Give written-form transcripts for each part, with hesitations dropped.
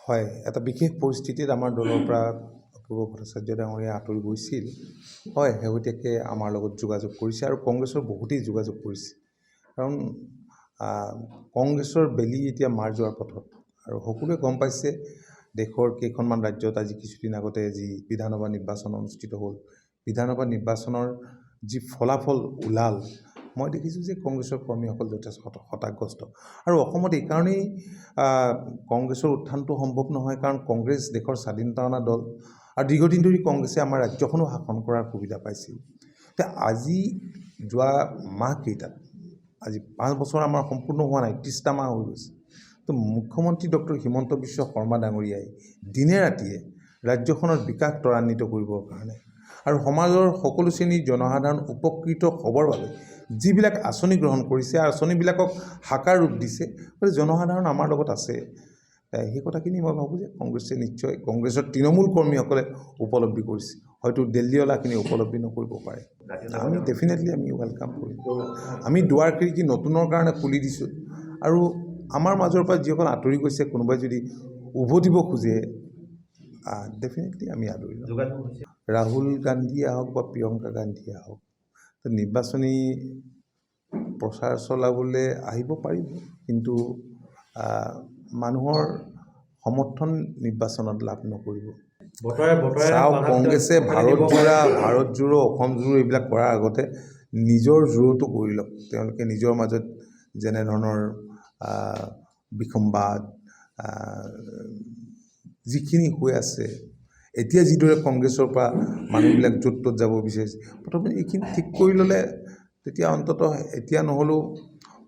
হয়, এটা বিশেষ পৰিস্থিতিত আমাৰ দলৰ পৰা অপূৰ্ব ভট্টাচাৰ্য ডাঙৰীয়া আঁতৰি গৈছিল। হয়, শেহতীয়াকৈ আমাৰ লগত যোগাযোগ কৰিছে আৰু কংগ্ৰেছৰ বহুতেই যোগাযোগ কৰিছে। কাৰণ কংগ্ৰেছৰ বেলি এতিয়া মাৰ যোৱাৰ পথত আৰু সকলোৱে গম পাইছে দেশৰ কেইখনমান ৰাজ্যত আজি কিছুদিন আগতে যি বিধানসভা নিৰ্বাচন অনুষ্ঠিত হ'ল, বিধানসভা নিৰ্বাচনৰ যি ফলাফল ওলাল, মই দেখিছোঁ যে কংগ্ৰেছৰ কৰ্মীসকল যথেষ্ট হতাশাগ্ৰস্ত। আৰু অসমত এইকাৰণেই কংগ্ৰেছৰ উত্থানটো সম্ভৱ নহয়, কাৰণ কংগ্ৰেছ দেশৰ স্বাধীনতা অনা দল আৰু দীৰ্ঘদিন ধৰি কংগ্ৰেছে আমাৰ ৰাজ্যখনো শাসন কৰাৰ সুবিধা পাইছিল। আজি যোৱা মাহকেইটাত আজি 5 বছৰ আমাৰ সম্পূৰ্ণ হোৱা নাই, 30টা মাহ হৈ গৈছে। তো মুখ্যমন্ত্ৰী ডক্টৰ হিমন্ত বিশ্ব শৰ্মা ডাঙৰীয়াই দিনে ৰাতিয়ে ৰাজ্যখনৰ বিকাশ ত্বৰান্বিত কৰিবৰ কাৰণে আৰু সমাজৰ সকলো শ্ৰেণীৰ জনসাধাৰণ উপকৃত হ'বৰ বাবে যিবিলাক আঁচনি গ্ৰহণ কৰিছে, আঁচনিবিলাকক সাকাৰ ৰূপ দিছে, জনসাধাৰণ আমাৰ লগত আছে। সেই কথাখিনি মই ভাবোঁ যে কংগ্ৰেছে নিশ্চয়, কংগ্ৰেছৰ তৃণমূল কৰ্মীসকলে উপলব্ধি কৰিছে। হয়তো দিল্লীৱালাখিনি উপলব্ধি নকৰিব পাৰে। আমি ডেফিনেটলি ৱেলকাম কৰিম। আমি দুৱাৰ খিৰিকী নতুনৰ কাৰণে খুলি দিছোঁ আৰু আমাৰ মাজৰ পৰা যিসকল আঁতৰি গৈছে, কোনোবাই যদি উভতিব খোজে, ডেফিনেটলি আমি আদৰি ল'ম। ৰাহুল গান্ধীয়ে হওক বা প্ৰিয়ংকা গান্ধীয়ে হওক, নিৰ্বাচনী প্ৰচাৰ চলাবলৈ আহিব পাৰিব, কিন্তু মানুহৰ সমৰ্থন নিৰ্বাচনত লাভ নকৰিব। চাওক, কংগ্ৰেছে ভাৰত জোৰো অসম জোৰো এইবিলাক কৰাৰ আগতে নিজৰ জোৰটো কৰি লওক। তেওঁলোকে নিজৰ মাজত যেনেধৰণৰ বিসম্বাদ যিখিনি হৈ আছে, এতিয়া যিদৰে কংগ্ৰেছৰ পৰা মানুহবিলাক য'ত ত'ত যাব বিচাৰিছে, প্ৰথমে এইখিনি ঠিক কৰি ল'লে তেতিয়া অন্ততঃ এতিয়া নহ'লেও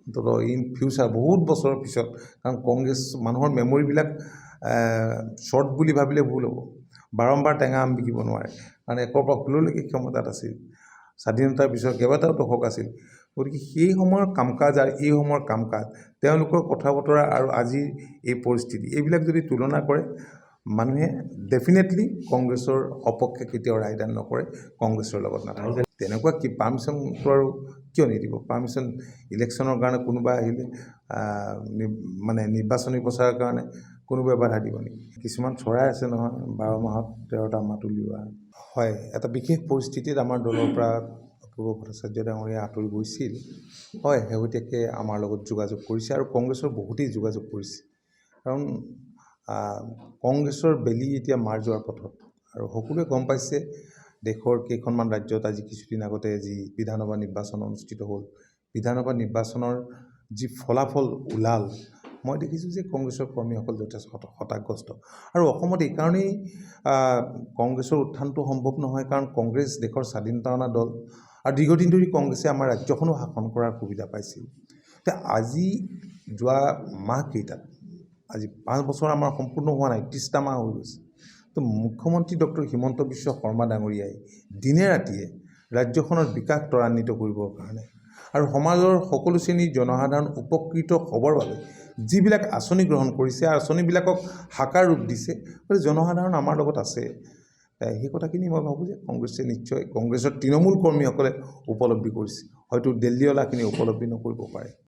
অন্ততঃ ইন ফিউচাৰ বহুত বছৰৰ পিছত, কাৰণ কংগ্ৰেছ মানুহৰ মেমৰিবিলাক শ্বৰ্ট বুলি ভাবিলে ভুল হ'ব। বাৰম্বাৰ টেঙা আম বিকিব নোৱাৰে, কাৰণ একৰ পৰা ষোললৈকে ক্ষমতাত আছিল, স্বাধীনতাৰ পিছত কেইবাটাও দশক আছিল। গতিকে সেই সময়ৰ কাম কাজ আৰু এই সময়ৰ কাম কাজ, তেওঁলোকৰ কথা বতৰা আৰু আজিৰ এই পৰিস্থিতি, এইবিলাক যদি তুলনা কৰে, মানুহে ডেফিনেটলি কংগ্ৰেছৰ সপক্ষে কেতিয়াও ৰায়দান নকৰে, কংগ্ৰেছৰ লগত নাথাকে। তেনেকুৱা কি পাৰ্মিশ্যনটো আৰু কিয় নিদিব? পাৰ্মিশ্যন ইলেকশ্যনৰ কাৰণে কোনোবা আহিলে, মানে নিৰ্বাচনী প্ৰচাৰৰ কাৰণে কোনোবাই বাধা দিব নেকি? কিছুমান চৰাই আছে নহয়, 12 মাহত 13টা মাত উলিওৱা। হয়, এটা বিশেষ পৰিস্থিতিত আমাৰ দলৰ পৰা অপূৰ্ব ভট্টাচাৰ্য ডাঙৰীয়া আঁতৰি গৈছিল। হয়, শেহতীয়াকৈ আমাৰ লগত যোগাযোগ কৰিছে আৰু কংগ্ৰেছৰ বহুতেই যোগাযোগ কৰিছে। কাৰণ কংগ্ৰেছৰ বেলি এতিয়া মাৰ যোৱাৰ পথত আৰু সকলোৱে গম পাইছে দেশৰ কেইখনমান ৰাজ্যত আজি কিছুদিন আগতে যি বিধানসভা নিৰ্বাচন অনুষ্ঠিত হ'ল, বিধানসভা নিৰ্বাচনৰ যি ফলাফল ওলাল, মই দেখিছোঁ যে কংগ্ৰেছৰ কৰ্মীসকল যথেষ্ট হতাশাগ্ৰস্ত। আৰু অসমত এইকাৰণেই কংগ্ৰেছৰ উত্থানটো সম্ভৱ নহয়, কাৰণ কংগ্ৰেছ দেশৰ স্বাধীনতা অনা দল আৰু দীৰ্ঘদিন ধৰি কংগ্ৰেছে আমাৰ ৰাজ্যখনো শাসন কৰাৰ সুবিধা পাইছিল। আজি যোৱা মাহকেইটাত আজি 5 বছৰ আমাৰ সম্পূৰ্ণ হোৱা নাই, 30টা মাহ হৈ গৈছে। তো মুখ্যমন্ত্ৰী ডক্টৰ হিমন্ত বিশ্ব শৰ্মা ডাঙৰীয়াই দিনে ৰাতিয়ে ৰাজ্যখনৰ বিকাশ ত্বৰান্বিত কৰিবৰ কাৰণে আৰু সমাজৰ সকলো শ্ৰেণীৰ জনসাধাৰণ উপকৃত হ'বৰ বাবে যিবিলাক আঁচনি গ্ৰহণ কৰিছে, আঁচনিবিলাকক সাকাৰ ৰূপ দিছে, জনসাধাৰণ আমাৰ লগত আছে। সেই কথাখিনি মই ভাবোঁ যে কংগ্ৰেছে নিশ্চয়, কংগ্ৰেছৰ তৃণমূল কৰ্মীসকলে উপলব্ধি কৰিছে। হয়তো দিল্লীৱালাখিনি উপলব্ধি নকৰিব পাৰে।